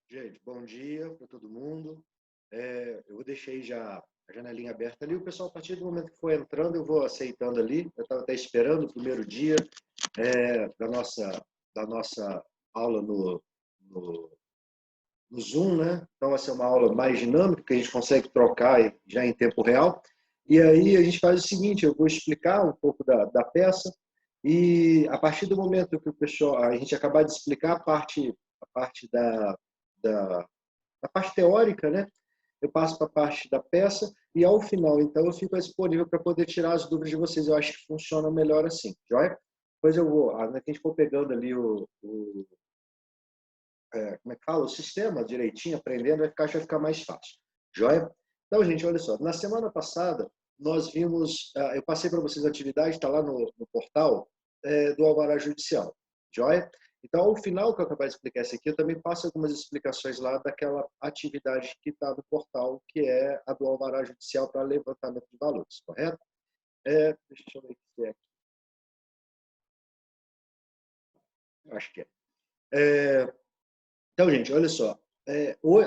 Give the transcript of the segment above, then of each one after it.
Gente, bom dia para todo mundo. Eu deixei já a janelinha aberta ali. O pessoal, a partir do momento que for entrando, eu vou aceitando ali. Eu estava até esperando o primeiro dia da nossa aula no, no Zoom, né? Então, vai ser uma aula mais dinâmica, que a gente consegue trocar já em tempo real. E aí a gente faz o seguinte, eu vou explicar um pouco da peça e a partir do momento que o pessoal, a gente acabar de explicar a parte da, da parte teórica, né? Eu passo para a parte da peça e ao final, então, eu fico disponível para poder tirar as dúvidas de vocês. Eu acho que funciona melhor assim, joia? Depois eu vou, na que a gente for pegando ali como é que fala? O sistema direitinho, aprendendo, vai ficar mais fácil, joia? Então, gente, olha só, na semana passada, nós vimos, eu passei para vocês a atividade, está lá no portal do Alvará Judicial, joia? Então, ao final que eu acabei de explicar isso aqui, eu também passo algumas explicações lá daquela atividade que está no portal, que é a do Alvará Judicial para levantamento de valores, correto? Deixa eu ver se é aqui. Eu acho que é. Então, gente, olha só.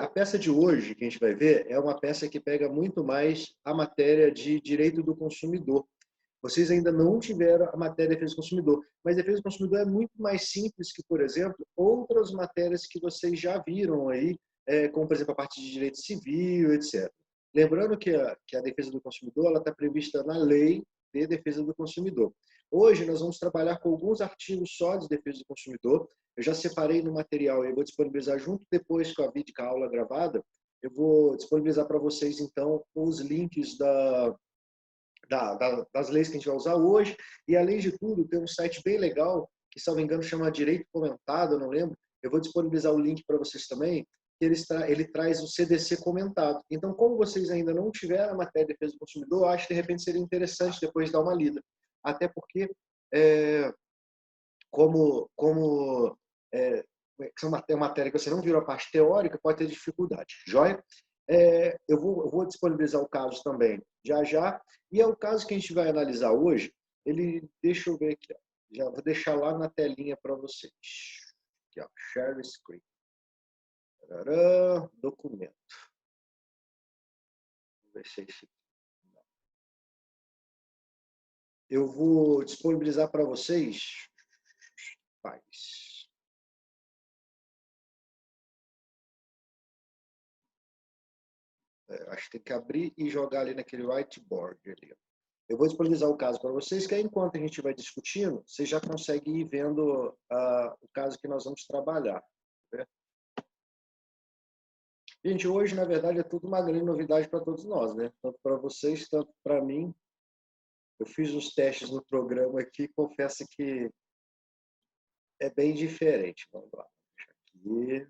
A peça de hoje que a gente vai ver é uma peça que pega muito mais a matéria de direito do consumidor. Vocês ainda não tiveram a matéria de defesa do consumidor, mas defesa do consumidor é muito mais simples que, por exemplo, outras matérias que vocês já viram aí, como, por exemplo, a parte de direito civil, etc. Lembrando que a defesa do consumidor está prevista na lei de defesa do consumidor. Hoje, nós vamos trabalhar com alguns artigos só de defesa do consumidor. Eu já separei no material e vou disponibilizar junto depois com a aula gravada. Eu vou disponibilizar para vocês, então, os links das leis que a gente vai usar hoje. E, além de tudo, tem um site bem legal, que, se não me engano, chama Direito Comentado, eu não lembro. Eu vou disponibilizar o link para vocês também. Ele traz o CDC comentado. Então, como vocês ainda não tiveram a matéria de defesa do consumidor, eu acho que, de repente, seria interessante depois dar uma lida. Até porque, é, como é uma matéria que você não virou a parte teórica, pode ter dificuldade. Joia? Eu vou disponibilizar o caso também já já. E é o caso que a gente vai analisar hoje. Deixa eu ver aqui. Ó. Já vou deixar lá na telinha para vocês. Aqui, ó, share screen. Documento. Vamos ver se é esse aqui. Eu vou disponibilizar para vocês. Paz. Acho que tem que abrir e jogar ali naquele whiteboard ali. Eu vou disponibilizar o caso para vocês, que aí, enquanto a gente vai discutindo, vocês já conseguem ir vendo o caso que nós vamos trabalhar. Né? Gente, hoje, na verdade, é tudo uma grande novidade para todos nós, né? Tanto para vocês, tanto para mim. Eu fiz os testes no programa aqui, confesso que é bem diferente. Vamos lá. Deixa aqui.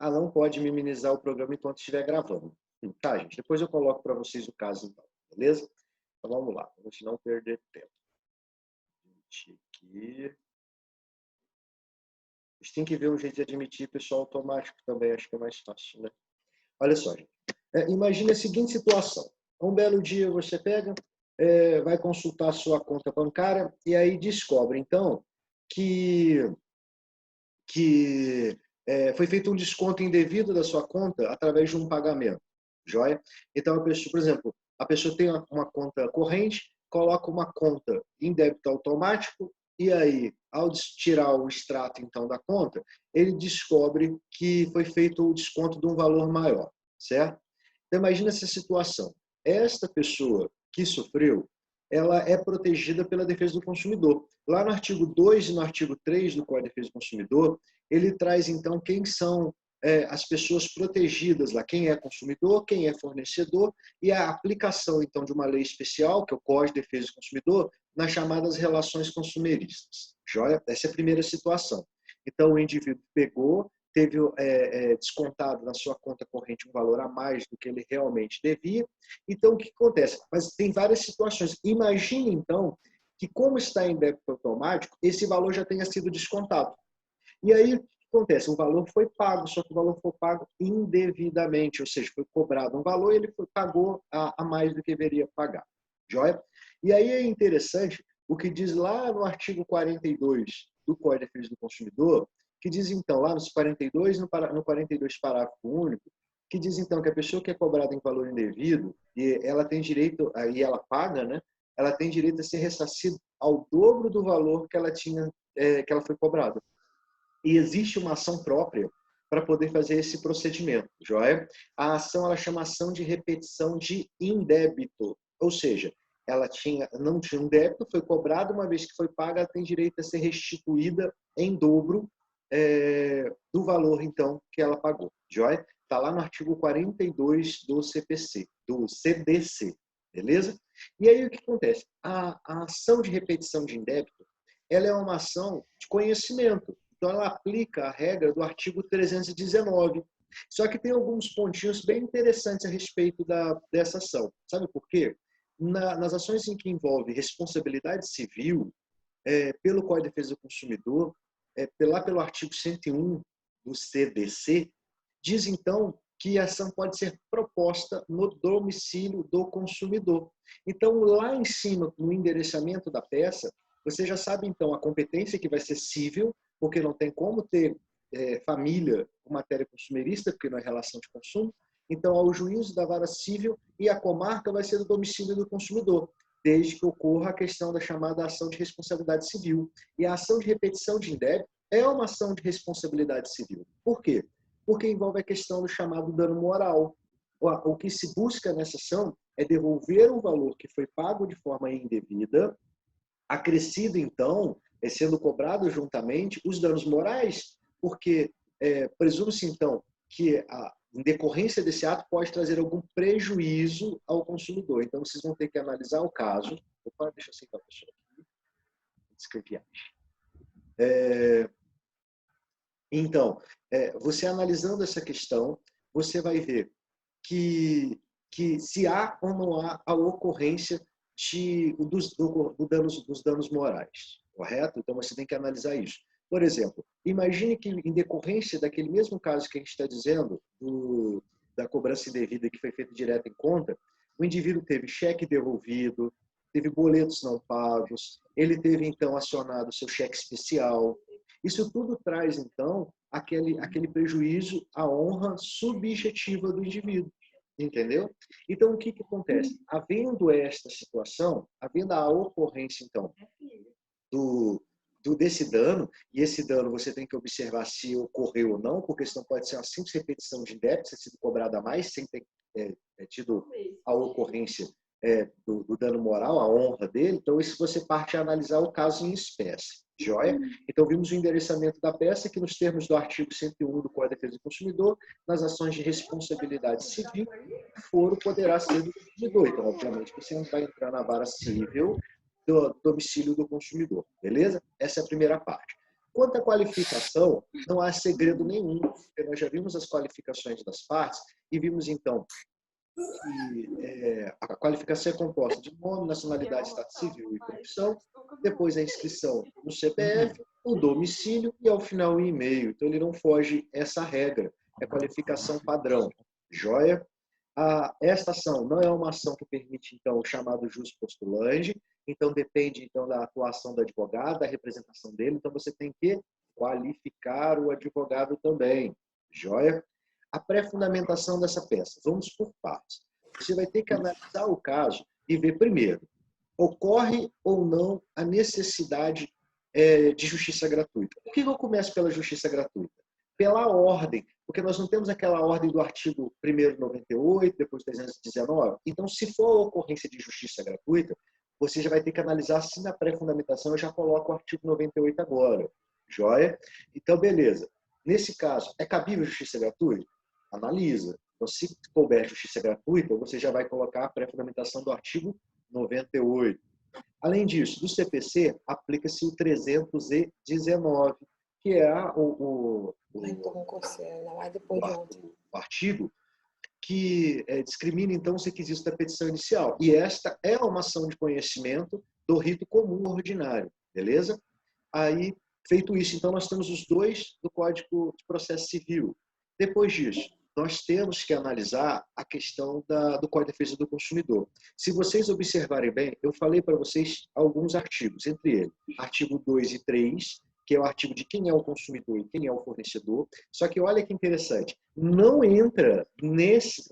Não pode minimizar o programa enquanto estiver gravando. Tá, gente? Depois eu coloco para vocês o caso, então. Beleza? Então, vamos lá. Vamos não perder tempo. Aqui. A gente tem que ver um jeito de admitir pessoal automático também, acho que é mais fácil, né? Olha só, gente. Imagine a seguinte situação. Um belo dia você pega, vai consultar a sua conta bancária e aí descobre, então, que foi feito um desconto indevido da sua conta através de um pagamento. Joia? Então, a pessoa, por exemplo, a pessoa tem uma conta corrente, coloca uma conta em débito automático e aí, ao tirar o extrato então da conta, ele descobre que foi feito o desconto de um valor maior, certo? Então, imagina essa situação. Esta pessoa que sofreu, ela é protegida pela defesa do consumidor. Lá no artigo 2 e no artigo 3 do Código de Defesa do Consumidor, ele traz, então, quem são as pessoas protegidas lá, quem é consumidor, quem é fornecedor, e a aplicação, então, de uma lei especial, que é o Código de Defesa do Consumidor, nas chamadas relações consumeristas. Joia? Essa é a primeira situação. Então, o indivíduo pegou, teve descontado na sua conta corrente um valor a mais do que ele realmente devia. Então, o que acontece? Mas tem várias situações. Imagine, então, que como está em débito automático, esse valor já tenha sido descontado. E aí, o que acontece? O valor foi pago, só que o valor foi pago indevidamente, ou seja, foi cobrado um valor e ele pagou a mais do que deveria pagar. Joia? E aí é interessante o que diz lá no artigo 42 do Código de Defesa do Consumidor, que diz então, lá nos 42, no 42 parágrafo único, que diz então que a pessoa que é cobrada em valor indevido, e ela tem direito, e ela paga, né? Ela tem direito a ser ressarcida ao dobro do valor que ela tinha, que ela foi cobrada. E existe uma ação própria para poder fazer esse procedimento, joia? A ação, ela chama ação de repetição de indébito, ou seja, ela não tinha um débito, foi cobrado, uma vez que foi paga, ela tem direito a ser restituída em dobro do valor, então, que ela pagou, joia? Está lá no artigo 42 do CPC, do CDC, beleza? E aí o que acontece? A ação de repetição de indébito, ela é uma ação de conhecimento. Então, ela aplica a regra do artigo 319. Só que tem alguns pontinhos bem interessantes a respeito dessa ação. Sabe por quê? Nas ações em que envolve responsabilidade civil, pelo Código de Defesa do Consumidor, lá pelo artigo 101 do CDC, diz então que a ação pode ser proposta no domicílio do consumidor. Então, lá em cima, no endereçamento da peça, você já sabe, então, a competência que vai ser civil, porque não tem como ter família com matéria consumerista, porque não é relação de consumo. Então, ao juízo da vara civil e a comarca vai ser do domicílio do consumidor, desde que ocorra a questão da chamada ação de responsabilidade civil. E a ação de repetição de indébito é uma ação de responsabilidade civil. Por quê? Porque envolve a questão do chamado dano moral. O que se busca nessa ação é devolver o valor que foi pago de forma indevida, acrescido, então, sendo cobrado juntamente os danos morais, porque presume-se, então, que em decorrência desse ato pode trazer algum prejuízo ao consumidor. Então, vocês vão ter que analisar o caso. Opa, deixa eu aceitar a pessoa aqui. Escrevi. Então, você analisando essa questão, você vai ver que se há ou não há a ocorrência dos danos morais, correto? Então, você tem que analisar isso. Por exemplo, imagine que em decorrência daquele mesmo caso que a gente está dizendo, da cobrança indevida que foi feita direto em conta, o indivíduo teve cheque devolvido, teve boletos não pagos, ele teve, então, acionado seu cheque especial. Isso tudo traz, então, aquele prejuízo à honra subjetiva do indivíduo. Entendeu? Então, o que acontece? Havendo esta situação, havendo a ocorrência, então, desse dano, e esse dano você tem que observar se ocorreu ou não, porque senão pode ser uma simples repetição de débito, ter sido cobrado a mais, sem ter tido a ocorrência do dano moral, a honra dele. Então, isso você parte a analisar o caso em espécie. Joia? Então, vimos o endereçamento da peça que, nos termos do artigo 101 do Código de Defesa do Consumidor, nas ações de responsabilidade civil, o foro poderá ser do consumidor. Então, obviamente, você não vai entrar na vara civil do domicílio do consumidor. Beleza? Essa é a primeira parte. Quanto à qualificação, não há segredo nenhum, porque nós já vimos as qualificações das partes e vimos, então, que a qualificação é composta de nome, nacionalidade, estado civil e profissão, depois a inscrição no CPF, o domicílio e, ao final, o e-mail. Então, ele não foge essa regra. É qualificação padrão. Joia? Esta ação não é uma ação que permite, então, o chamado jus postulandi. Então, depende, então, da atuação do advogado, da representação dele. Então, você tem que qualificar o advogado também. Joia? A pré-fundamentação dessa peça. Vamos por partes. Você vai ter que analisar o caso e ver, primeiro, ocorre ou não a necessidade de justiça gratuita. Por que eu começo pela justiça gratuita? Pela ordem, porque nós não temos aquela ordem do artigo 1º 98, depois 319. Então, se for a ocorrência de justiça gratuita, você já vai ter que analisar se na pré-fundamentação eu já coloco o artigo 98 agora. Joia? Então, beleza. Nesse caso, é cabível justiça gratuita? Analisa. Então, se couber justiça gratuita, você já vai colocar a pré-fundamentação do artigo 98. Além disso, do CPC, aplica-se o 319, que é o artigo que discrimina, então, os requisitos da petição inicial. E esta é uma ação de conhecimento do rito comum ordinário. Beleza? Aí, feito isso, então, nós temos os dois do Código de Processo Civil. Depois disso, nós temos que analisar a questão do Código de Defesa do Consumidor. Se vocês observarem bem, eu falei para vocês alguns artigos, entre eles, artigo 2 e 3, que é o artigo de quem é o consumidor e quem é o fornecedor. Só que olha que interessante, não entra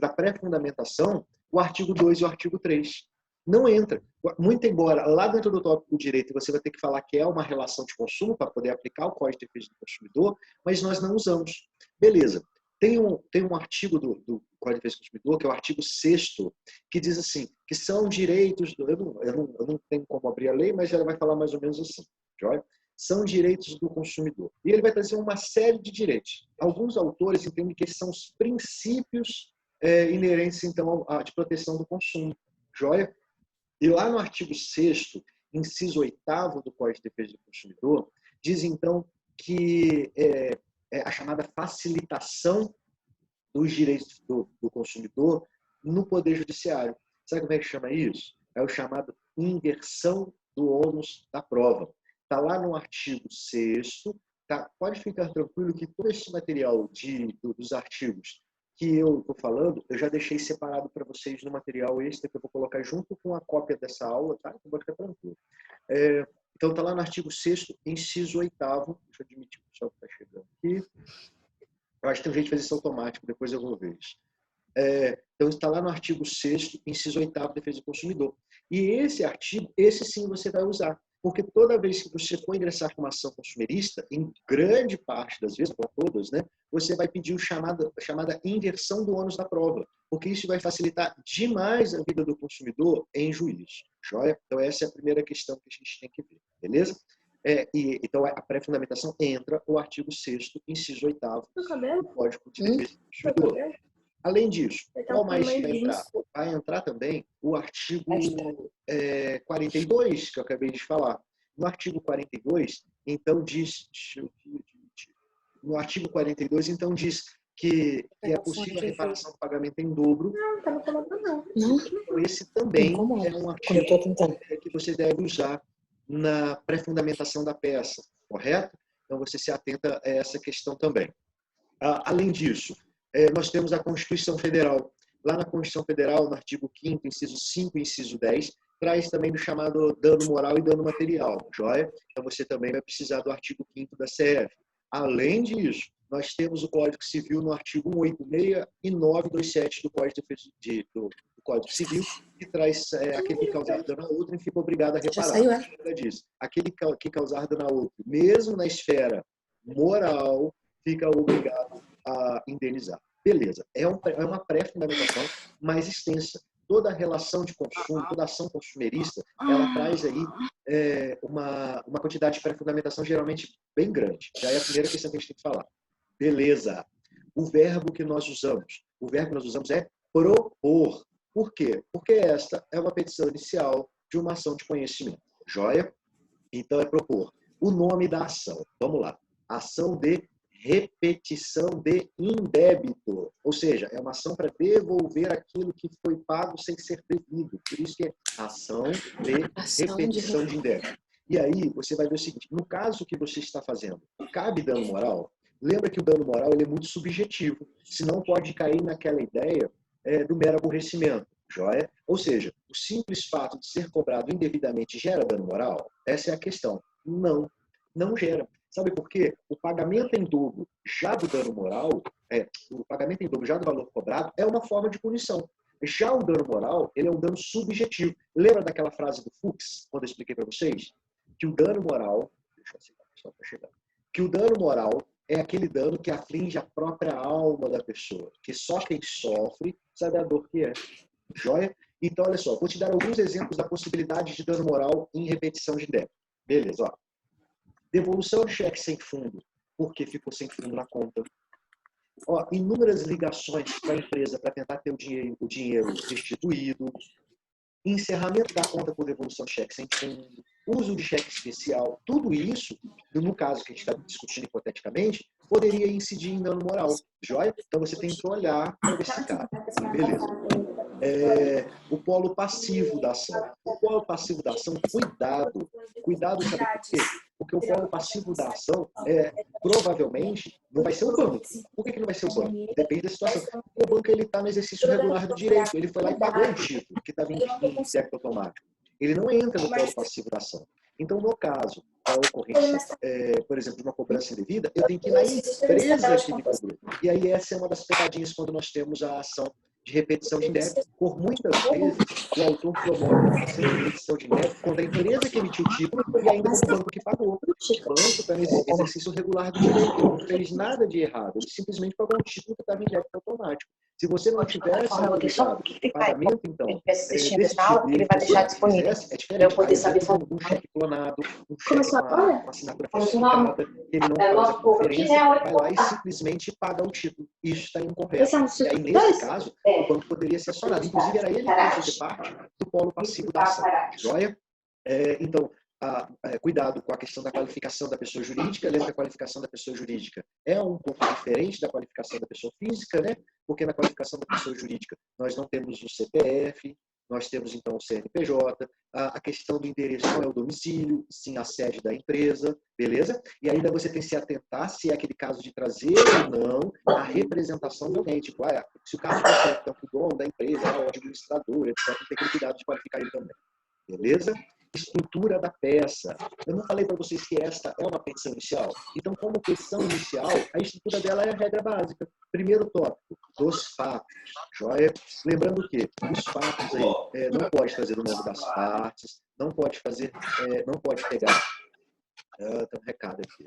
na pré-fundamentação o artigo 2 e o artigo 3. Não entra. Muito embora lá dentro do tópico do direito você vai ter que falar que é uma relação de consumo para poder aplicar o Código de Defesa do Consumidor, mas nós não usamos. Beleza. Tem um artigo do Código de Defesa do Consumidor, que é o artigo 6º, que diz assim, que são direitos... Eu não tenho como abrir a lei, mas ela vai falar mais ou menos assim. Joia? São direitos do consumidor. E ele vai trazer uma série de direitos. Alguns autores entendem que esses são os princípios inerentes, então, de proteção do consumo. Joia? E lá no artigo 6º, inciso 8º do Código de Defesa do Consumidor, diz, então, que a chamada facilitação dos direitos do consumidor no Poder Judiciário. Sabe como é que chama isso? É o chamado inversão do ônus da prova. Está lá no artigo 6º, tá? Pode ficar tranquilo que todo esse material dos artigos que eu estou falando, eu já deixei separado para vocês no material extra que eu vou colocar junto com a cópia dessa aula, tá? Então pode ficar tranquilo. Então está lá no artigo 6º, inciso 8º. Deixa eu admitir que o pessoal está chegando aqui. Eu acho que tem um jeito de fazer isso automático, depois eu vou ver isso. Então está lá no artigo 6º, inciso 8º, defesa do consumidor. E esse artigo, esse sim você vai usar. Porque toda vez que você for ingressar com uma ação consumerista, em grande parte das vezes, não todas, né, você vai pedir a chamada inversão do ônus da prova, porque isso vai facilitar demais a vida do consumidor em juízo. Joia? Então essa é a primeira questão que a gente tem que ver, beleza? Então a pré-fundamentação entra o artigo 6º, inciso 8º do Código de Defesa do Consumidor. Além disso, qual mais vai entrar? Vai entrar também o artigo 42, que eu acabei de falar. No artigo 42, então, diz... No artigo 42, então, diz que é possível a reparação do pagamento em dobro. Não, tá me incomodando, não. Então, esse também é um artigo que você deve usar na pré-fundamentação da peça, correto? Então, você se atenta a essa questão também. Além disso, nós temos a Constituição Federal. Lá na Constituição Federal, no artigo 5º, inciso 5 e inciso 10, traz também do chamado dano moral e dano material, joia? Então você também vai precisar do artigo 5º da CF. Além disso, nós temos o Código Civil no artigo 186 e 927 do Código do Código Civil, que traz aquele que causar dano a outro e fica obrigado a reparar. Aquele que causar dano a outro, mesmo na esfera moral, fica obrigado a indenizar. Beleza, é uma pré-fundamentação mais extensa. Toda a relação de consumo, toda a ação consumerista, ela traz aí uma quantidade de pré-fundamentação geralmente bem grande. Já é a primeira questão que a gente tem que falar. Beleza. O verbo que nós usamos é propor. Por quê? Porque esta é uma petição inicial de uma ação de conhecimento. Joia? Então é propor. O nome da ação. Vamos lá. Ação de repetição de indébito, ou seja, é uma ação para devolver aquilo que foi pago sem ser devido. Por isso que é ação de repetição de indébito. E aí você vai ver o seguinte, no caso que você está fazendo, cabe dano moral? Lembra que o dano moral ele é muito subjetivo, senão pode cair naquela ideia do mero aborrecimento, joia? Ou seja, o simples fato de ser cobrado indevidamente gera dano moral? Essa é a questão. Não, não gera. Sabe por quê? O pagamento em dobro já do dano moral, o pagamento em dobro já do valor cobrado, é uma forma de punição. Já o dano moral, ele é um dano subjetivo. Lembra daquela frase do Fuchs, quando eu expliquei para vocês? Que o dano moral, deixa eu aceitar, o pessoal está chegando, que o dano moral é aquele dano que aflige a própria alma da pessoa, que só quem sofre sabe a dor que é. Joia? Então, olha só, vou te dar alguns exemplos da possibilidade de dano moral em repetição de débito. Beleza, ó. Devolução de cheque sem fundo, porque ficou sem fundo na conta. Inúmeras ligações para a empresa para tentar ter o dinheiro restituído. Encerramento da conta por devolução de cheque sem fundo. Uso de cheque especial. Tudo isso, no caso que a gente está discutindo hipoteticamente, poderia incidir em dano moral. Joia? Então você tem que olhar para ver se cabe. Beleza. O polo passivo da ação. O polo passivo da ação, cuidado. Cuidado, sabe por quê? Porque o polo passivo da ação, provavelmente, não vai ser o banco. Por que não vai ser o banco? Depende da situação. O banco está no exercício regular do direito. Ele foi lá e pagou o título, que estava em débito automático. Ele não entra no polo passivo da ação. Então, no caso da ocorrência, por exemplo, de uma cobrança indevida, eu tenho que ir na empresa que me cobrou. E aí essa é uma das pegadinhas quando nós temos a ação de repetição de débito. Por muitas vezes, o autor promove uma ação de repetição de débito contra a empresa que emitiu o título e ainda contra o banco que pagou. O banco está nesse exercício regular do direito, ele não fez nada de errado, ele simplesmente pagou um título que estava em débito automático. Se você não tivesse autorizado o pagamento, então, desse título, ele vai deixar disponível. É diferente. Aí eu tenho um cheque clonado, um cheque com uma assinatura falsificada, ele não faz a conferência, vai lá e simplesmente paga o título. Isso está incorreto. E aí, nesse caso, o banco poderia ser acionado. Inclusive, era ele que ia fazer parte do polo passivo da ação. Joia? Então, cuidado com a questão da qualificação da pessoa jurídica. Lembra que a qualificação da pessoa jurídica é um pouco diferente da qualificação da pessoa física, né? Porque na qualificação da pessoa jurídica nós não temos o CPF, nós temos então o CNPJ, a questão do endereço não é o domicílio, sim a sede da empresa, beleza? E ainda você tem que se atentar se é aquele caso de trazer ou não a representação do alguém. Tipo, se o caso for tanto o dono da empresa, o administrador, etc., tem que ter cuidado de qualificar ele também. Beleza? Estrutura da peça. Eu não falei para vocês que esta é uma petição inicial? Então, como petição inicial, a estrutura dela é a regra básica. Primeiro tópico, dos fatos. Joia? Lembrando que os fatos aí, não pode trazer o nome das partes, não pode fazer, não pode pegar. Tem um recado aqui.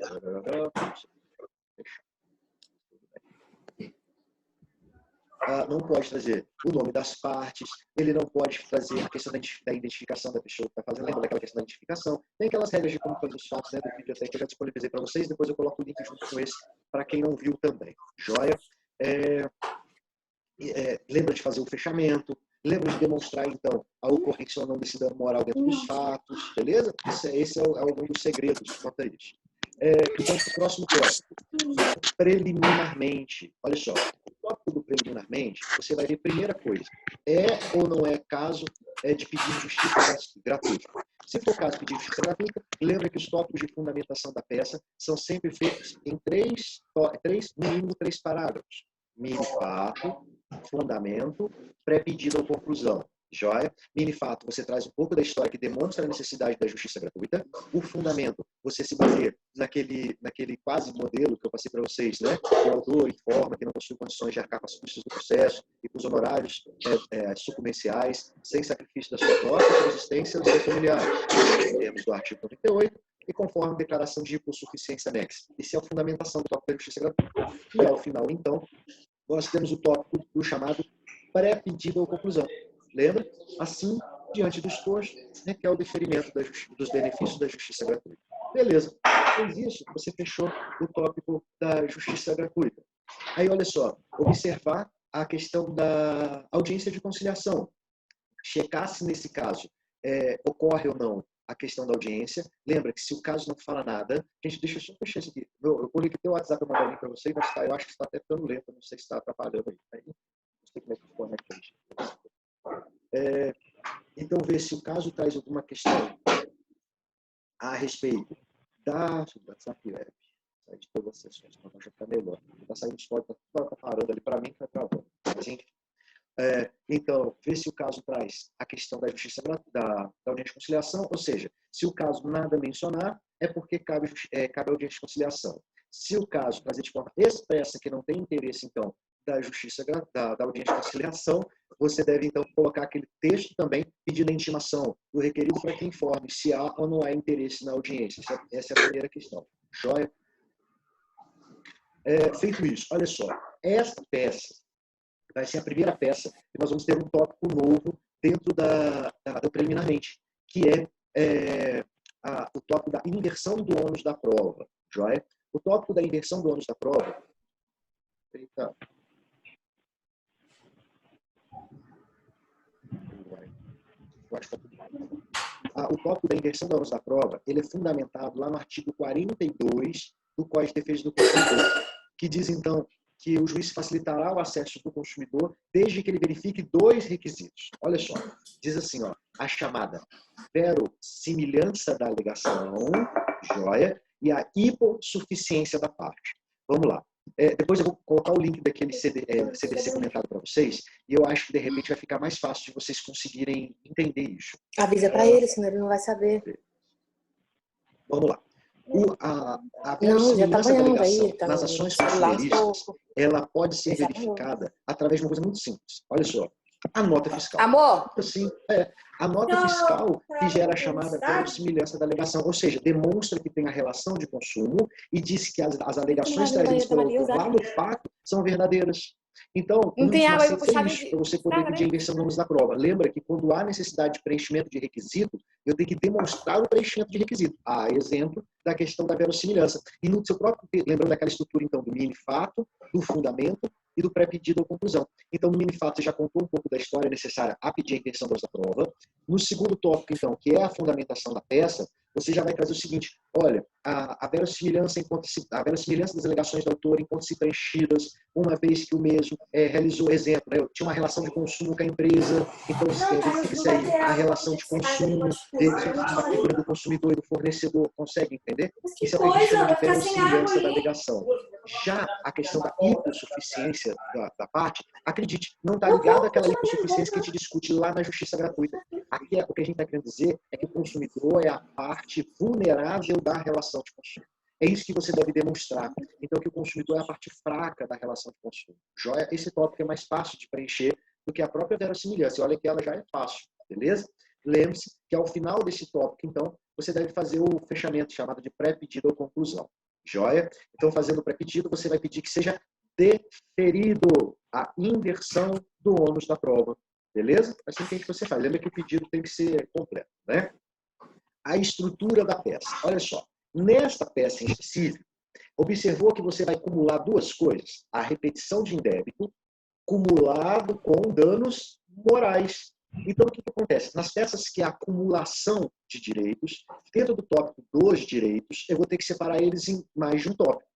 Não pode trazer o nome das partes, ele não pode trazer a questão da identificação da pessoa que está fazendo. Lembra daquela questão da identificação? Tem aquelas regras de como fazer os fatos, né, do vídeo até que eu já disponibilizei para vocês, depois eu coloco o link junto com esse para quem não viu também. Joia? Lembra de fazer o fechamento, lembra de demonstrar, então, a ocorrência ou não desse dano moral dentro dos fatos, beleza? Esse é algum dos segredos quanto a isso. Então, o próximo tópico, preliminarmente. Olha só, o tópico do preliminarmente, você vai ver, primeira coisa, é ou não é caso de pedir justiça gratuita. Se for caso de pedir justiça gratuita, lembra que os tópicos de fundamentação da peça são sempre feitos em no mínimo três parágrafos. Mini fato, fundamento, pré-pedido ou conclusão. Joia? Mini fato, você traz um pouco da história que demonstra a necessidade da justiça gratuita. O fundamento, você se baseia naquele quase modelo que eu passei para vocês, né? O autor informa que não possui condições de arcar com as custas do processo e com os honorários sucumbenciais, sem sacrifício da sua própria subsistência ou dos seus familiares. Em termos do artigo 38, e conforme declaração de hipossuficiência anexa. Esse é a fundamentação do tópico da justiça gratuita. E ao final, então, nós temos o tópico do chamado pré-pedido ou conclusão. Lembra? Assim, diante do exposto, requer o deferimento dos benefícios da justiça gratuita. Beleza. Fez isso, você fechou o tópico da justiça gratuita. Aí, olha só, observar a questão da audiência de conciliação. Checar se, nesse caso, ocorre ou não a questão da audiência. Lembra que se o caso não fala nada... Gente, deixa eu só fechar isso aqui. Eu conectei o WhatsApp, eu mandei o link para vocês, mas eu acho que está até ficando lento, não sei se está atrapalhando aí. Não sei como é que conecta isso. Então, ver se o caso traz alguma questão a respeito da WhatsApp Web. Sai de todas as sessões, para já ficar melhor. Está saindo de fora, está parando ali para mim, está travando. Mas, enfim. Então, ver se o caso traz a questão da justiça da audiência de conciliação, ou seja, se o caso nada mencionar, é porque cabe audiência de conciliação. Se o caso trazer de forma expressa que não tem interesse, então, da justiça da audiência de conciliação, você deve, então, colocar aquele texto também pedindo a intimação do requerido para que informe se há ou não há interesse na audiência. Essa é a primeira questão. Joia? Feito isso, olha só, esta peça vai ser a primeira peça e nós vamos ter um tópico novo dentro do preliminarmente, que o tópico da inversão do ônus da prova. Joia? O tópico da inversão do ônus da prova... Eita. O tópico da inversão do ônus da prova, ele é fundamentado lá no artigo 42 do Código de Defesa do Consumidor, que diz, então, que o juiz facilitará o acesso do consumidor desde que ele verifique dois requisitos. Olha só, diz assim, ó, a chamada verossimilhança da alegação, joia, e a hipossuficiência da parte. Vamos lá. Depois eu vou colocar o link daquele CDC comentado para vocês, e eu acho que de repente vai ficar mais fácil de vocês conseguirem entender isso. Avisa para ele, senão ele não vai saber. Vamos lá. A Não, já tá verossimilhança da apanhando alegação aí, tá nas no ações celular, consumeristas, tô... ela pode ser Ele já apanhou. verificada através de uma coisa muito simples. Olha só, a nota fiscal. Amor, Assim, a nota fiscal que gera a chamada verossimilhança da alegação, ou seja, demonstra que tem a relação de consumo e diz que as alegações trazidas pelo autor lá no fato são verdadeiras. Então, não tem água aí pra macete é puxar isso, para você poder estraga, pedir a né? inversão do ônus da prova. Lembra que quando há necessidade de preenchimento de requisito, eu tenho que demonstrar o preenchimento de requisito. A exemplo da questão da verossimilhança. E no seu próprio, lembrando daquela estrutura, então, do mini-fato, do fundamento e do pré-pedido ou conclusão. Então, no mini-fato, você já contou um pouco da história necessária a pedir a inversão do ônus da prova. No segundo tópico, então, que é a fundamentação da peça, você já vai trazer o seguinte: olha, a verossimilhança das alegações do autor enquanto-se preenchidas, uma vez que o mesmo realizou, exemplo, né, tinha uma relação de consumo com a empresa, então verifica-se aí a relação de consumo da figura do consumidor e do fornecedor. Consegue entender? Isso é o que a gente chama de verossimilhança da alegação. Já a questão da hipossuficiência da parte, acredite, não está ligada àquela hipossuficiência que a gente discute lá na justiça gratuita. Aqui o que a gente está querendo dizer é que o consumidor é a parte vulnerável da relação de consumo. É isso que você deve demonstrar. Então, que o consumidor é a parte fraca da relação de consumo. Joia? Esse tópico é mais fácil de preencher do que a própria verossimilhança. E olha que ela já é fácil, beleza? Lembre-se que ao final desse tópico, então, você deve fazer o fechamento chamado de pré-pedido ou conclusão. Joia? Então, fazendo o pré-pedido, você vai pedir que seja deferido a inversão do ônus da prova. Beleza? Assim que você faz. Lembra que o pedido tem que ser completo, né? A estrutura da peça. Olha só. Nesta peça em específico, observou que você vai acumular duas coisas. A repetição de indébito, cumulado com danos morais. Então, o que acontece? Nas peças que há acumulação de direitos, dentro do tópico dos direitos, eu vou ter que separar eles em mais de um tópico.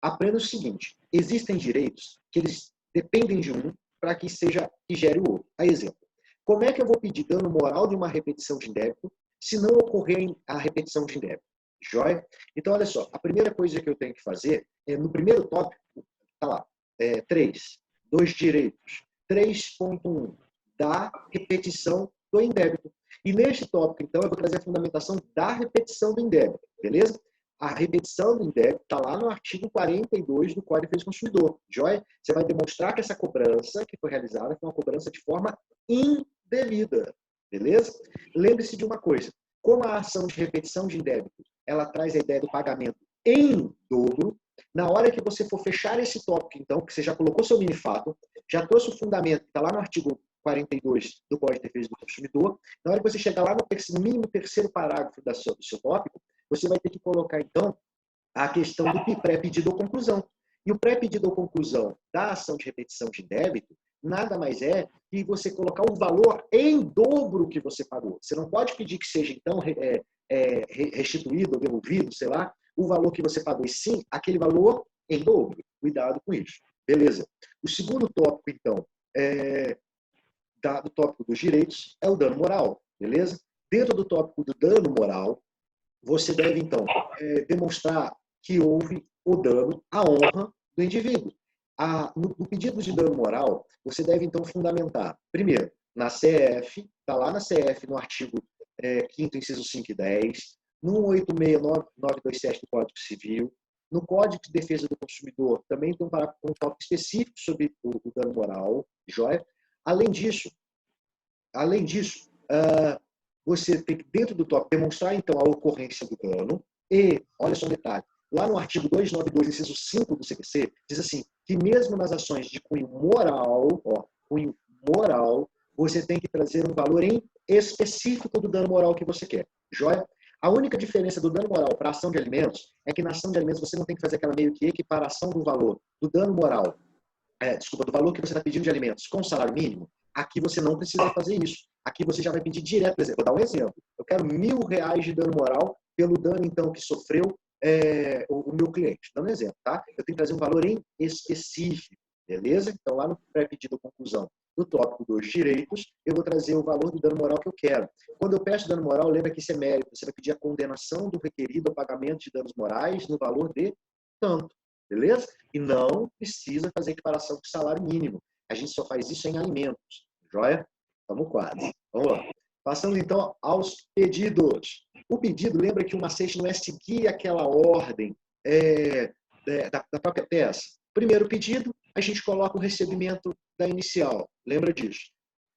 Aprenda o seguinte: existem direitos que eles dependem de um para que gere o outro. A exemplo, como é que eu vou pedir dano moral de uma repetição de indébito se não ocorrer a repetição de indébito? Joia? Então, olha só, a primeira coisa que eu tenho que fazer é, no primeiro tópico, tá lá, 3, dois direitos, 3.1, da repetição do indébito. E neste tópico, então, eu vou trazer a fundamentação da repetição do indébito, beleza? A repetição do indébito está lá no artigo 42 do Código de Defesa do Consumidor. Joia? Você vai demonstrar que essa cobrança que foi realizada foi uma cobrança de forma indevida. Beleza? Lembre-se de uma coisa. Como a ação de repetição de indébito, ela traz a ideia do pagamento em dobro, na hora que você for fechar esse tópico, então, que você já colocou seu mini-fato, já trouxe o fundamento, que está lá no artigo 42 do Código de Defesa do Consumidor, na hora que você chegar lá no mínimo terceiro parágrafo do seu tópico, você vai ter que colocar, então, a questão do pré-pedido ou conclusão. E o pré-pedido ou conclusão da ação de repetição de débito nada mais é que você colocar o valor em dobro que você pagou. Você não pode pedir que seja, então, restituído ou devolvido, sei lá, o valor que você pagou, e sim aquele valor em dobro. Cuidado com isso. Beleza. O segundo tópico, então, do tópico dos direitos é o dano moral. Beleza? Dentro do tópico do dano moral, você deve, então, demonstrar que houve o dano à honra do indivíduo. No pedido de dano moral, você deve, então, fundamentar, primeiro, na CF, está lá na CF, no artigo 5º, inciso 5 e 10, no 186.927 do Código Civil, no Código de Defesa do Consumidor, também tem um tópico específico sobre o dano moral, joia? Além disso, você tem que, dentro do tópico, demonstrar, então, a ocorrência do dano e, olha só um detalhe, lá no artigo 292, inciso 5 do CPC, diz assim, que mesmo nas ações de cunho moral, você tem que trazer um valor em específico do dano moral que você quer. Joia? A única diferença do dano moral para a ação de alimentos é que na ação de alimentos você não tem que fazer aquela meio que equiparação do valor do dano moral, do valor que você está pedindo de alimentos com o salário mínimo. Aqui você não precisa fazer isso. Aqui você já vai pedir direto, por exemplo, vou dar um exemplo. Eu quero R$1.000 de dano moral pelo dano, então, que sofreu o meu cliente. Dando um exemplo, tá? Eu tenho que trazer um valor em específico, beleza? Então, lá no pré-pedido conclusão do tópico dos direitos, eu vou trazer o valor do dano moral que eu quero. Quando eu peço dano moral, lembra que isso é mérito. Você vai pedir a condenação do requerido ao pagamento de danos morais no valor de tanto, beleza? E não precisa fazer equiparação com o salário mínimo. A gente só faz isso em alimentos, joia? Vamos quase. Vamos lá. Passando então aos pedidos. O pedido, lembra que o macete não é seguir aquela ordem da própria peça. Primeiro pedido, a gente coloca o recebimento da inicial. Lembra disso.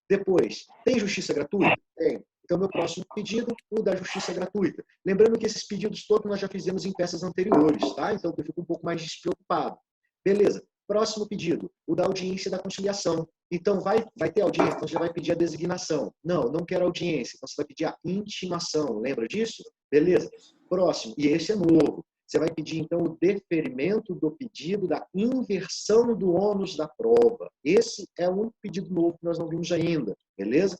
Depois, tem justiça gratuita? Tem. Então, meu próximo pedido, o da justiça gratuita. Lembrando que esses pedidos todos nós já fizemos em peças anteriores, tá? Então, eu fico um pouco mais despreocupado. Beleza. Próximo pedido, o da audiência da conciliação. Então, vai ter audiência, então você já vai pedir a designação. Não quero audiência, então você vai pedir a intimação. Lembra disso? Beleza. Próximo, e esse é novo. Você vai pedir, então, o deferimento do pedido da inversão do ônus da prova. Esse é um pedido novo que nós não vimos ainda, beleza?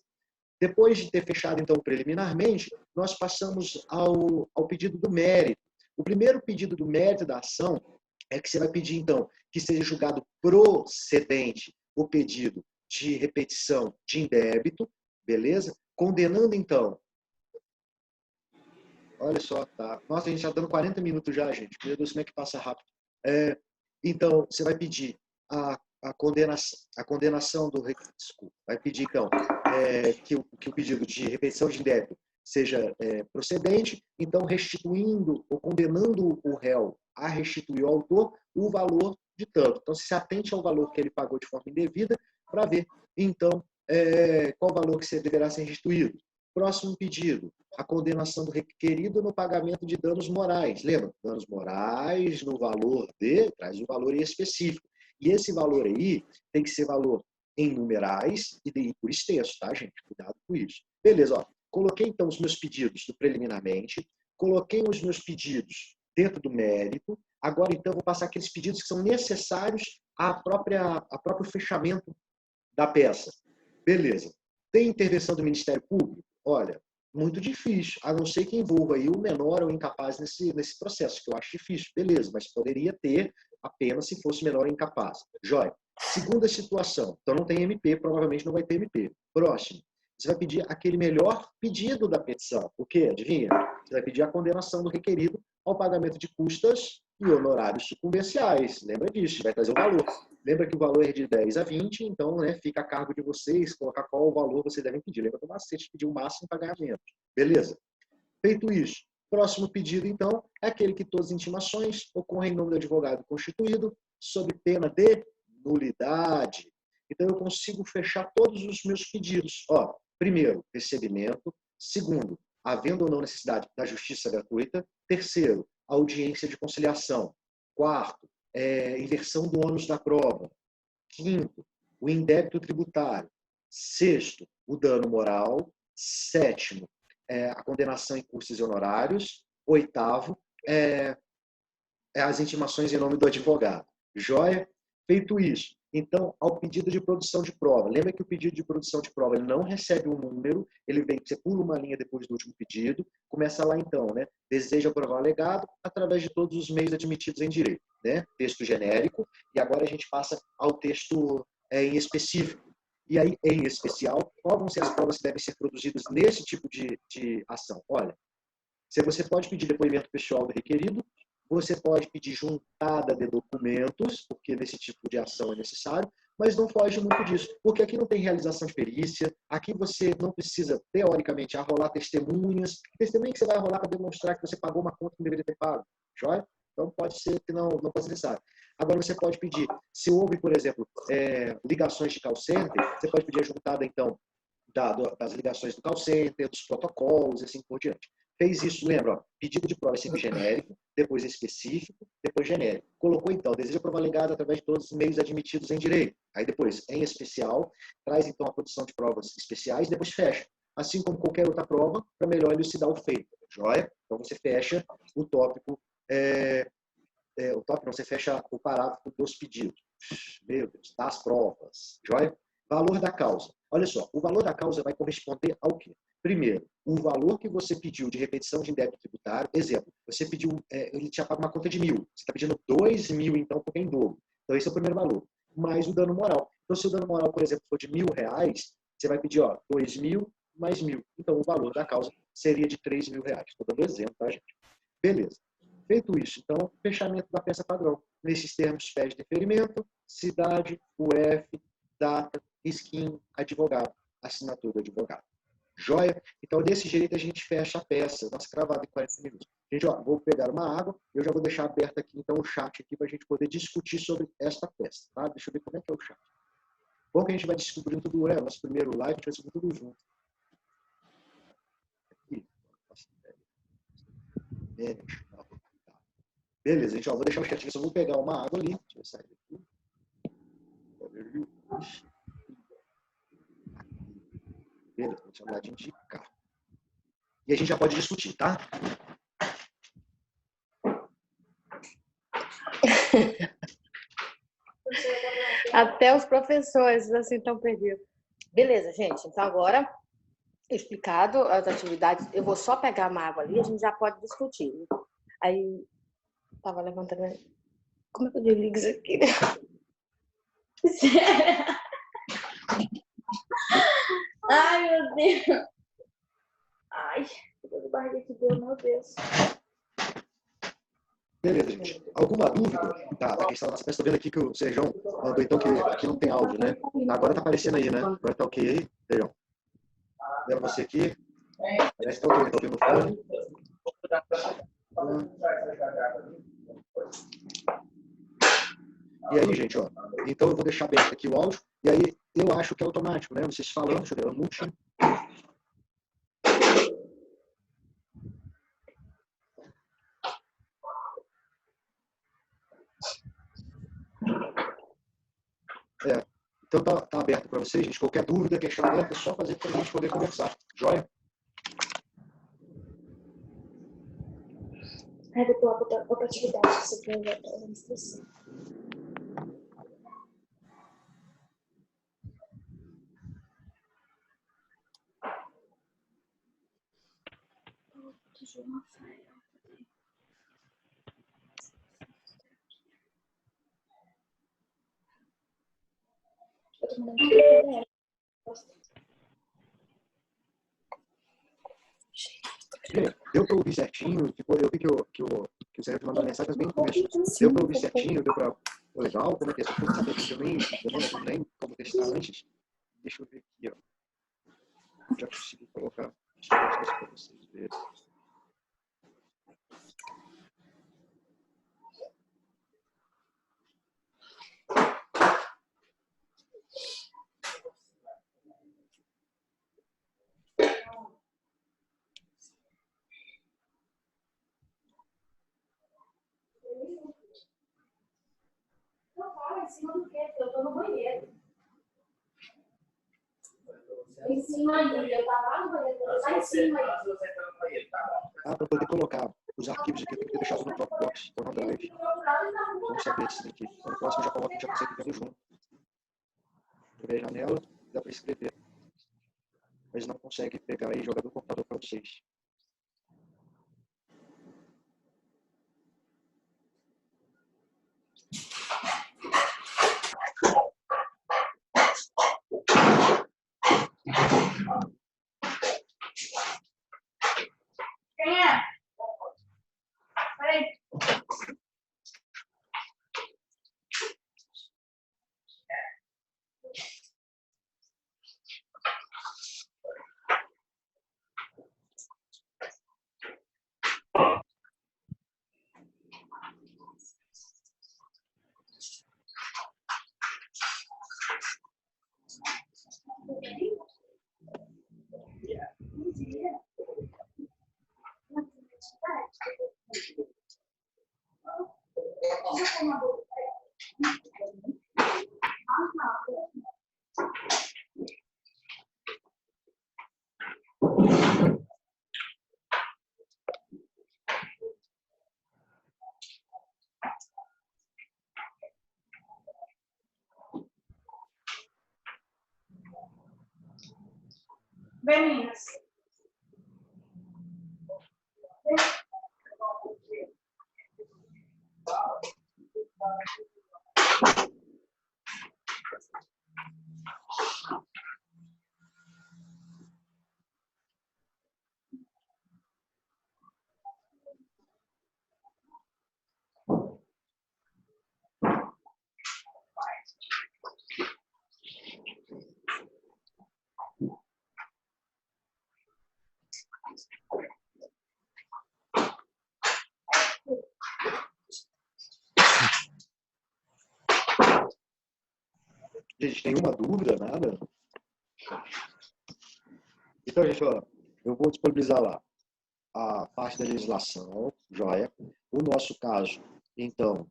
Depois de ter fechado, então, preliminarmente, nós passamos ao pedido do mérito. O primeiro pedido do mérito da ação é que você vai pedir, então, que seja julgado procedente o pedido de repetição de indébito, beleza? Condenando, então... Olha só, tá. Nossa, a gente está dando 40 minutos já, gente. Meu Deus, como é que passa rápido. Então, você vai pedir a condenação do... Desculpa. Vai pedir, então, que o pedido de repetição de indébito seja procedente, então restituindo ou condenando o réu a restituir ao autor o valor de tanto. Então, se atente ao valor que ele pagou de forma indevida para ver, então, qual valor que deverá ser restituído. Próximo pedido, a condenação do requerido no pagamento de danos morais. Lembra? Danos morais no valor traz um valor específico. E esse valor aí tem que ser valor em numerais e por extenso, tá, gente? Cuidado com isso. Beleza, ó. Coloquei, então, os meus pedidos do preliminarmente, coloquei os meus pedidos dentro do mérito. Agora, então, vou passar aqueles pedidos que são necessários ao próprio fechamento da peça. Beleza. Tem intervenção do Ministério Público? Olha, muito difícil, a não ser que envolva aí o menor ou incapaz nesse processo, que eu acho difícil. Beleza, mas poderia ter apenas se fosse menor ou incapaz. Jóia. Segunda situação. Então, não tem MP, provavelmente não vai ter MP. Próximo. Você vai pedir aquele melhor pedido da petição. O quê? Adivinha? Você vai pedir a condenação do requerido ao pagamento de custas e honorários sucumbenciais. Lembra disso, vai trazer o valor. Lembra que o valor é de 10 a 20, então fica a cargo de vocês colocar qual o valor vocês devem pedir. Lembra do macete, pedir o máximo para ganhar menos. Beleza? Feito isso, próximo pedido, então, é aquele que todas as intimações ocorrem em nome do advogado constituído, sob pena de nulidade. Então, eu consigo fechar todos os meus pedidos. Ó, primeiro, recebimento. Segundo, havendo ou não necessidade da justiça gratuita. Terceiro, audiência de conciliação. Quarto, inversão do ônus da prova. Quinto, o indébito tributário. Sexto, o dano moral. Sétimo, a condenação em custos e honorários. Oitavo, as intimações em nome do advogado. Joia? Feito isso, então, ao pedido de produção de prova. Lembra que o pedido de produção de prova ele não recebe um número, ele vem, você pula uma linha depois do último pedido, começa lá então, né? Deseja provar o alegado através de todos os meios admitidos em direito, né? Texto genérico, e agora a gente passa ao texto em específico. E aí, em especial, quais vão ser as provas que devem ser produzidas nesse tipo de ação? Olha, você pode pedir depoimento pessoal do requerido, você pode pedir juntada de documentos, porque nesse tipo de ação é necessário, mas não foge muito disso, porque aqui não tem realização de perícia, aqui você não precisa, teoricamente, arrolar testemunhas, testemunha que você vai arrolar para demonstrar que você pagou uma conta que não deveria ter pago, joia? Então pode ser que não pode ser necessário. Agora você pode pedir, se houve, por exemplo, ligações de call center, você pode pedir a juntada, então, das ligações do call center, dos protocolos, e assim por diante. Fez isso, lembra? Ó, pedido de prova é sempre genérico, depois específico, depois genérico. Colocou, então, deseja prova alegada através de todos os meios admitidos em direito. Aí depois, em especial, traz, então, a produção de provas especiais, depois fecha. Assim como qualquer outra prova, para melhor elucidar o feito. Joia? Então, você fecha o tópico, você fecha o parágrafo dos pedidos. Meu Deus, das provas. Joia? Valor da causa. Olha só, o valor da causa vai corresponder ao quê? Primeiro, o valor que você pediu de repetição de indébito tributário. Exemplo, você pediu, ele tinha pago uma conta de 1.000. Você está pedindo 2.000, então, porque é em dobro. Então, esse é o primeiro valor. Mais o dano moral. Então, se o dano moral, por exemplo, for de R$1.000, você vai pedir 2.000 mais 1.000. Então, o valor da causa seria de R$3.000. Estou dando exemplo, tá, gente? Beleza. Feito isso, então, fechamento da peça padrão. Nesses termos, pede deferimento, cidade, UF, data, skin, advogado, assinatura do advogado. Joia? Então, desse jeito, a gente fecha a peça. Nossa, cravada em 40 minutos. Gente, ó, vou pegar uma água. Eu já vou deixar aberto aqui, então, o chat aqui para a gente poder discutir sobre esta peça. Tá? Deixa eu ver como é que é o chat. Bom que a gente vai descobrindo tudo, nosso primeiro live, a gente vai descobrir tudo junto. Aqui. Beleza, gente, ó, vou deixar o chat aqui, só vou pegar uma água ali. Deixa eu sair daqui. Beleza, vou chamar de indicar. E a gente já pode discutir, tá? Até os professores assim estão perdidos. Beleza, gente. Então agora, explicado as atividades, eu vou só pegar uma água ali, a gente já pode discutir. Aí, tava levantando. Como é que eu desligo isso aqui? Ai, meu Deus. Ai, que dor de barriga que deu, meu Deus. Beleza, gente. Alguma dúvida da questão dessa peça? Estou vendo aqui que o Sejão mandou então que aqui não tem áudio, né? Agora tá aparecendo aí, né? Agora tá ok aí, Sejão. Vendo você aqui. Parece que tá ok, tá ouvindo o fone. E aí, gente, ó. Então eu vou deixar aberto aqui o áudio. E aí eu acho que é automático, né? Vocês falando, deixa eu ver, mute. Então tá aberto para vocês, gente. Qualquer dúvida, questionamento, é só fazer para a gente poder conversar. Joia? Ai, vou pular outra atividade. Isso aqui eu já tô me estressando. Eu tô mandando tudo. Deu para ouvir certinho, tipo, eu vi que o Sérgio mandou mensagem, mas bem no começo. Deu para ouvir certinho, deu para... Legal, como é que é? Eu nem como testar antes. Deixa eu ver aqui, ó. Já consigo colocar as coisas para vocês verem. Não fala em cima do quê? Eu tô no banheiro. Em cima aí, eu tava lá no banheiro, eu tava em cima aí. Ah, para poder colocar os arquivos aqui, eu tenho que ter deixado no Dropbox ou no Drive. Vamos saber se aqui. Então, no próximo já coloca, a gente já consegue ver junto. Eu ver a janela, dá para escrever. Mas não consegue pegar e jogar do computador para vocês. Quem é? Peraí. Vem, meninas. Gente, nenhuma dúvida, nada? Então, gente, ó, eu vou disponibilizar lá a parte da legislação, joia. O nosso caso, então,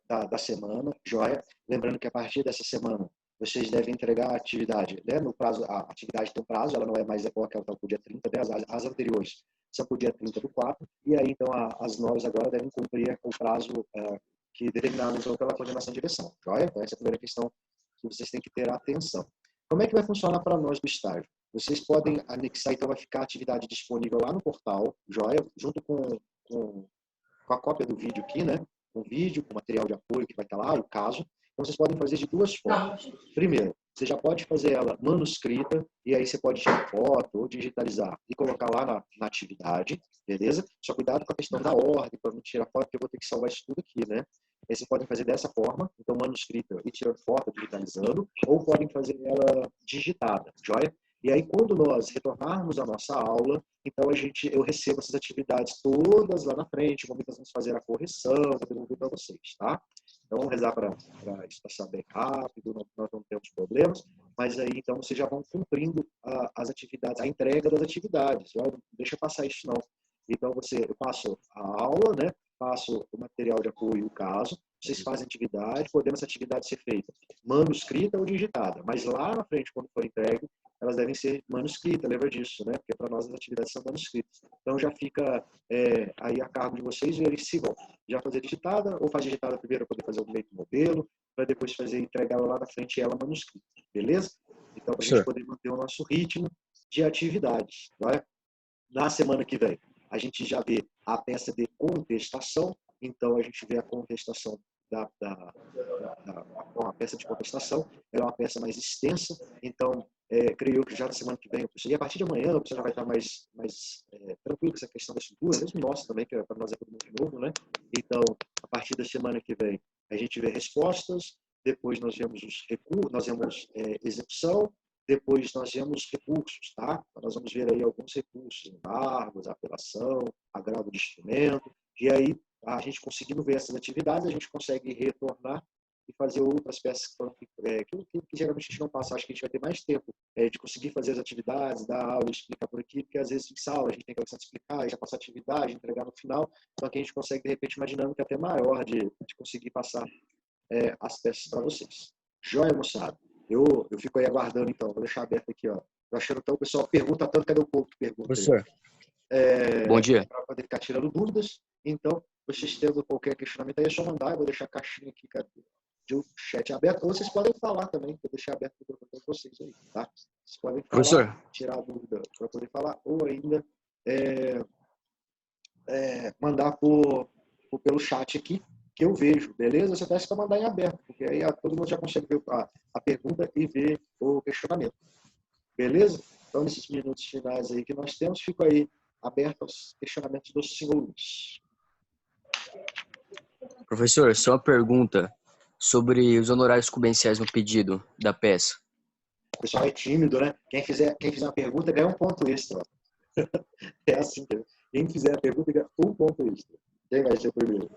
da semana, joia. Lembrando que a partir dessa semana, vocês devem entregar a atividade, né? No prazo, a atividade tem um prazo, ela não é mais igual aquela para o dia 30, né? As anteriores são para o dia 30/4, e aí, então, as novas agora devem cumprir o prazo que determinado então, pela coordenação de direção, joia? Então, essa é a primeira questão que vocês têm que ter atenção. Como é que vai funcionar para nós do estágio? Vocês podem anexar, então vai ficar a atividade disponível lá no portal, joia, junto com a cópia do vídeo aqui, né? Com vídeo, com material de apoio que vai estar lá, o caso. Então vocês podem fazer de duas formas. Primeiro, você já pode fazer ela manuscrita, e aí você pode tirar foto ou digitalizar e colocar lá na atividade, beleza? Só cuidado com a questão da ordem, para não tirar foto, porque eu vou ter que salvar isso tudo aqui, né? Aí vocês podem fazer dessa forma, então manuscrita e tirando foto, digitalizando, ou podem fazer ela digitada, joia? E aí, quando nós retornarmos à nossa aula, então eu recebo essas atividades todas lá na frente, vamos fazer a correção, vou devolver para vocês, tá? Então, vamos rezar para isso passar bem rápido, nós não temos problemas, mas aí, então, vocês já vão cumprindo as atividades, a entrega das atividades, não deixa passar isso não. Então, eu passo a aula, né? Passo o material de apoio, o caso, vocês fazem atividade, podendo essa atividade ser feita manuscrita ou digitada, mas lá na frente, quando for entregue, elas devem ser manuscritas, lembra disso, né? Porque para nós as atividades são manuscritas. Então já fica aí a cargo de vocês verem se vão já fazer digitada ou faz digitada primeiro para poder fazer o leito modelo, para depois entregar ela lá na frente ela manuscrita, beleza? Então para a gente poder manter o nosso ritmo de atividades, não é? Na semana que vem a gente já vê a peça de contestação, então a gente vê a contestação a peça de contestação, ela é uma peça mais extensa, então creio eu que já na semana que vem, e a partir de amanhã, você já vai estar mais tranquilo com essa questão da estrutura, mesmo nossa também, que para nós é tudo muito novo, né? Então, a partir da semana que vem, a gente vê respostas, depois nós vemos os recursos, nós vemos execução, depois nós vemos recursos, tá? Então, nós vamos ver aí alguns recursos, embargos, apelação, agravo de instrumento, e aí a gente conseguindo ver essas atividades, a gente consegue retornar e fazer outras peças que geralmente a gente não passa. Acho que a gente vai ter mais tempo de conseguir fazer as atividades, dar aula, explicar por aqui, porque às vezes em sala a gente tem que começar a explicar, já passar a atividade, entregar no final, então aqui a gente consegue de repente uma dinâmica até maior de conseguir passar as peças para vocês. Joia, moçada? Eu fico aí aguardando então, vou deixar aberto aqui, ó. Tô achando então o pessoal pergunta tanto, cadê o povo que pergunta? Professor, bom dia. Para poder ficar tirando dúvidas, então vocês tendo qualquer questionamento aí, é só mandar, eu vou deixar a caixinha aqui, de um chat aberto, ou vocês podem falar também, vou deixar aberto para vocês aí, tá? Vocês podem falar, professor, tirar a dúvida para poder falar, ou ainda mandar pelo chat aqui, que eu vejo, beleza? Você testa para mandar em aberto, porque aí todo mundo já consegue ver a pergunta e ver o questionamento, beleza? Então, nesses minutos finais aí que nós temos, fico aí aberto aos questionamentos dos senhores. Professor, só uma pergunta sobre os honorários sucumbenciais no pedido da peça. O pessoal é tímido, né? Quem fizer uma pergunta ganha um ponto extra. É assim, quem fizer a pergunta ganha um ponto extra. Quem vai ser o primeiro?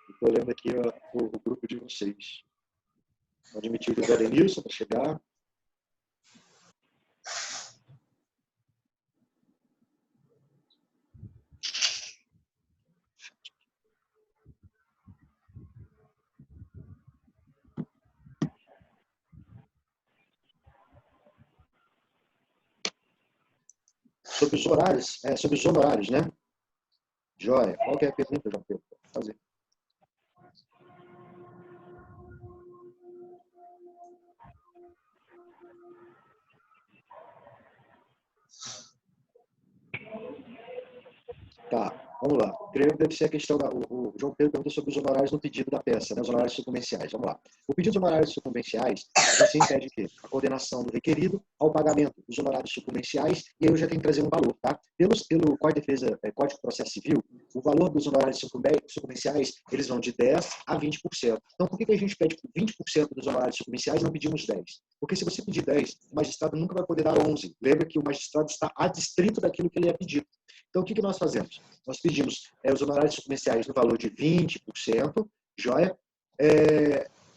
Estou olhando aqui o grupo de vocês. Vou admitir o Zé Denilson para chegar. Sobre os honorários, né? Joia. Qual que é a pergunta, João Pedro? Pode fazer. Tá, vamos lá. Creio que deve ser a questão o João Pedro perguntou sobre os honorários no pedido da peça, né? Os honorários sucumbenciais. Vamos lá. O pedido de honorários sucumbenciais, você impede que a coordenação do requerido ao pagamento dos honorários sucumbenciais, e aí eu já tenho que trazer um valor, tá? Pelo Código de Defesa, Código de Processo Civil, o valor dos honorários sucumbenciais, eles vão de 10% a 20%. Então, por que a gente pede 20% dos honorários sucumbenciais e não pedimos 10%? Porque se você pedir 10%, o magistrado nunca vai poder dar 11%. Lembra que o magistrado está adstrito daquilo que ele é pedido. Então, o que nós fazemos? Nós pedimos os honorários sucumbenciais no valor de 20%, joia?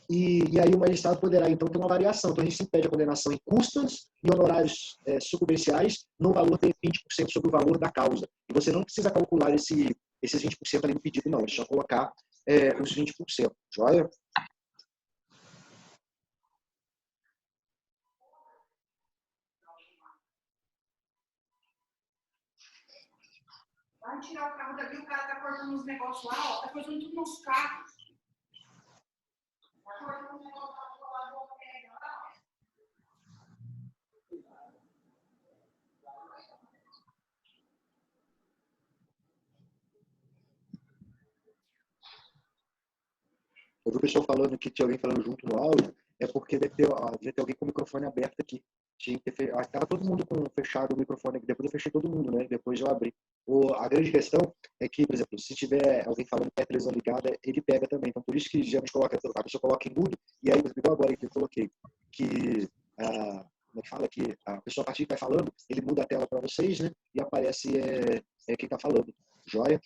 E aí o magistrado poderá, então, ter uma variação. Então, a gente sempre pede a condenação em custas e honorários sucumbenciais no valor de 20% sobre o valor da causa. E você não precisa calcular esses 20% ali no pedido, não. É só colocar os 20%. Joia? Vai tirar o carro daqui, o cara tá cortando os negócios lá, ó. Tá cortando tudo nos carros. Tá cortando os negócios lá. Eu vi o pessoal falando que tinha alguém falando junto no áudio, é porque deve ter alguém com o microfone aberto aqui. Estava todo mundo com fechado o microfone aqui, depois eu fechei todo mundo, né? Depois eu abri. A grande questão é que, por exemplo, se tiver alguém falando que a televisão ligada, ele pega também. Então, por isso que geralmente a pessoa coloca em mudo, e aí, igual agora que eu coloquei, que como é que fala, que a pessoa a partir que vai falando, ele muda a tela para vocês, né? E aparece quem está falando. Joia?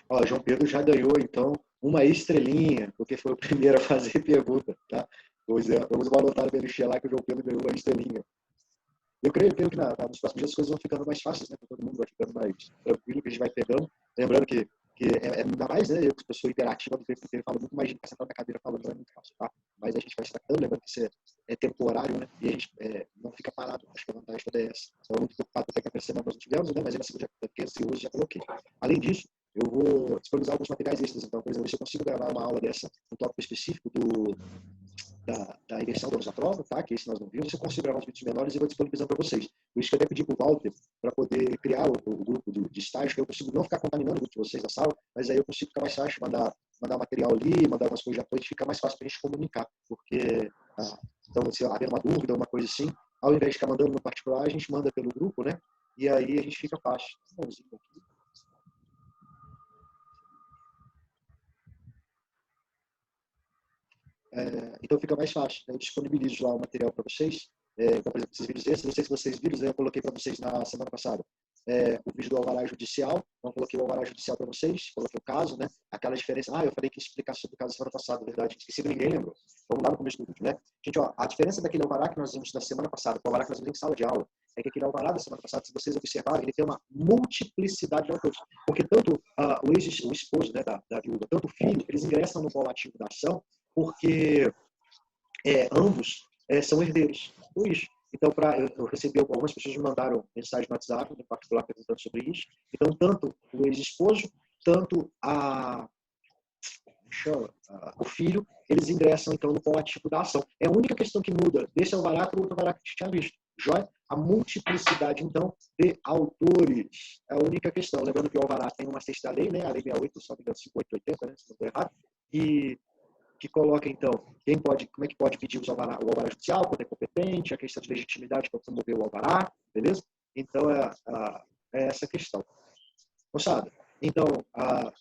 Ó, João Pedro já ganhou, então, uma estrelinha, porque foi o primeiro a fazer pergunta, tá? Pois é, vamos anotar no LX lá que o João Pedro ganhou uma estrelinha. Eu creio que nos próximos dias as coisas vão ficando mais fáceis, né? Todo mundo vai ficando mais tranquilo, que a gente vai pegando. Lembrando que ainda mais, né? Eu que sou interativa do tempo inteiro, falo muito mais gente que sentar na cadeira falando, não é muito fácil, tá? Mas a gente vai se tratando, lembrando que isso é temporário, né? E a gente não fica parado. Acho que a vantagem toda é essa. Estava muito preocupado até que a primeira semana nós não tivemos, né? Mas na segunda, hoje já coloquei. Além disso, eu vou disponibilizar alguns materiais extras. Então, por exemplo, se eu consigo gravar uma aula dessa, um tópico específico da inversão da prova, tá? Que esse nós não vimos, eu consigo gravar uns vídeos menores e vou disponibilizando para vocês. Por isso que eu até pedi para o Walter para poder criar o grupo de estágio, que eu consigo não ficar contaminando o grupo de vocês na sala, mas aí eu consigo ficar mais fácil, mandar material ali, mandar algumas coisas depois, fica mais fácil para a gente comunicar. Porque, então, se haver uma dúvida, uma coisa assim, ao invés de ficar mandando no particular, a gente manda pelo grupo, né? E aí a gente fica fácil. Então fica mais fácil. Eu disponibilizo lá o material para vocês. Então, por exemplo, esses vídeos esses, não sei se vocês viram, eu coloquei para vocês na semana passada o vídeo do alvará judicial. Então, coloquei o alvará judicial para vocês, coloquei o caso, né? Aquela diferença. Eu falei que ia explicar sobre o caso da semana passada, verdade. Esqueci, ninguém lembrou. Vamos lá no começo do vídeo, né? Gente, ó, a diferença daquele alvará que nós vimos na semana passada com o alvará que nós vimos em sala de aula é que aquele alvará da semana passada, se vocês observarem, ele tem uma multiplicidade de autores. Porque tanto o esposo, né, da viúva, tanto o filho, eles ingressam no polo ativo da ação porque ambos são herdeiros. Por isso. Então, eu recebi algumas pessoas me mandaram mensagem no WhatsApp, em particular, perguntando sobre isso. Então, tanto o ex-esposo, tanto o filho, eles ingressam, então, no polo ativo da ação. É a única questão que muda desse alvará para o outro alvará que a gente tinha visto. Joia? A multiplicidade, então, de autores. É a única questão. Lembrando que o alvará tem uma sexta lei, né? A lei 68, só me engano, 5880, né? Se não estou errado. E que coloca, então, como é que pode pedir o alvará judicial, quando é competente, a questão de legitimidade para promover o alvará, beleza? Então, é essa questão. Moçada, então,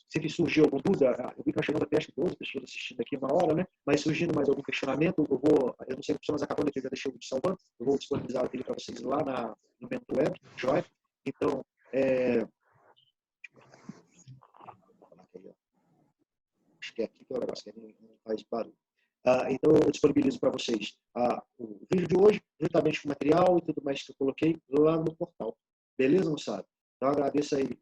se surgiu alguma dúvida, eu vi que nós chegamos até acho que 12 pessoas assistindo aqui uma hora, né? Mas surgindo mais algum questionamento, eu não sei se nós acabamos aqui, eu já deixei o vídeo salvando, eu vou disponibilizar ele para vocês lá no Mento Web, joia? Então, acho que é aqui que é o negócio que não faz barulho. Então, eu disponibilizo para vocês o vídeo de hoje, juntamente com o material e tudo mais que eu coloquei lá no portal. Beleza, moçada? Então, agradeço aí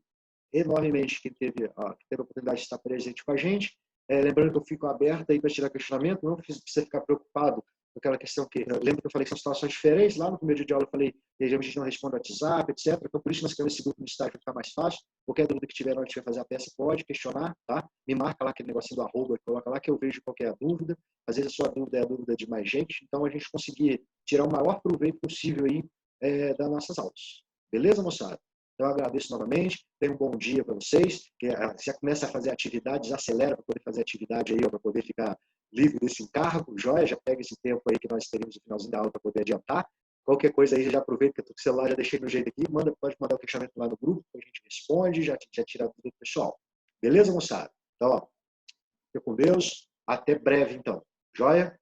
enormemente quem teve a oportunidade de estar presente com a gente. Lembrando que eu fico aberto aí para tirar questionamento, não precisa ficar preocupado com aquela questão que... Lembra que eu falei que são situações diferentes? Lá no primeiro dia de aula eu falei que a gente não responde WhatsApp, etc. Então, por isso nós criamos esse grupo de estágio para ficar mais fácil. Qualquer dúvida que tiver na hora de fazer a peça, pode questionar, tá? Me marca lá aquele negocinho do arroba, coloca lá que eu vejo qual que é a dúvida. Às vezes a sua dúvida é a dúvida de mais gente. Então, a gente conseguir tirar o maior proveito possível aí das nossas aulas. Beleza, moçada? Então, eu agradeço novamente. Tenham um bom dia para vocês. Que já começa a fazer atividade, já acelera para poder fazer atividade aí, para poder ficar livre desse encargo, joia, já pega esse tempo aí que nós teríamos no finalzinho da aula para poder adiantar. Qualquer coisa aí, já aproveita que eu tô com o celular, já deixei no jeito aqui, pode mandar o questionamento lá no grupo, a gente responde, já tira tudo do pessoal. Beleza, moçada? Então, ó, fica com Deus, até breve então. Joia?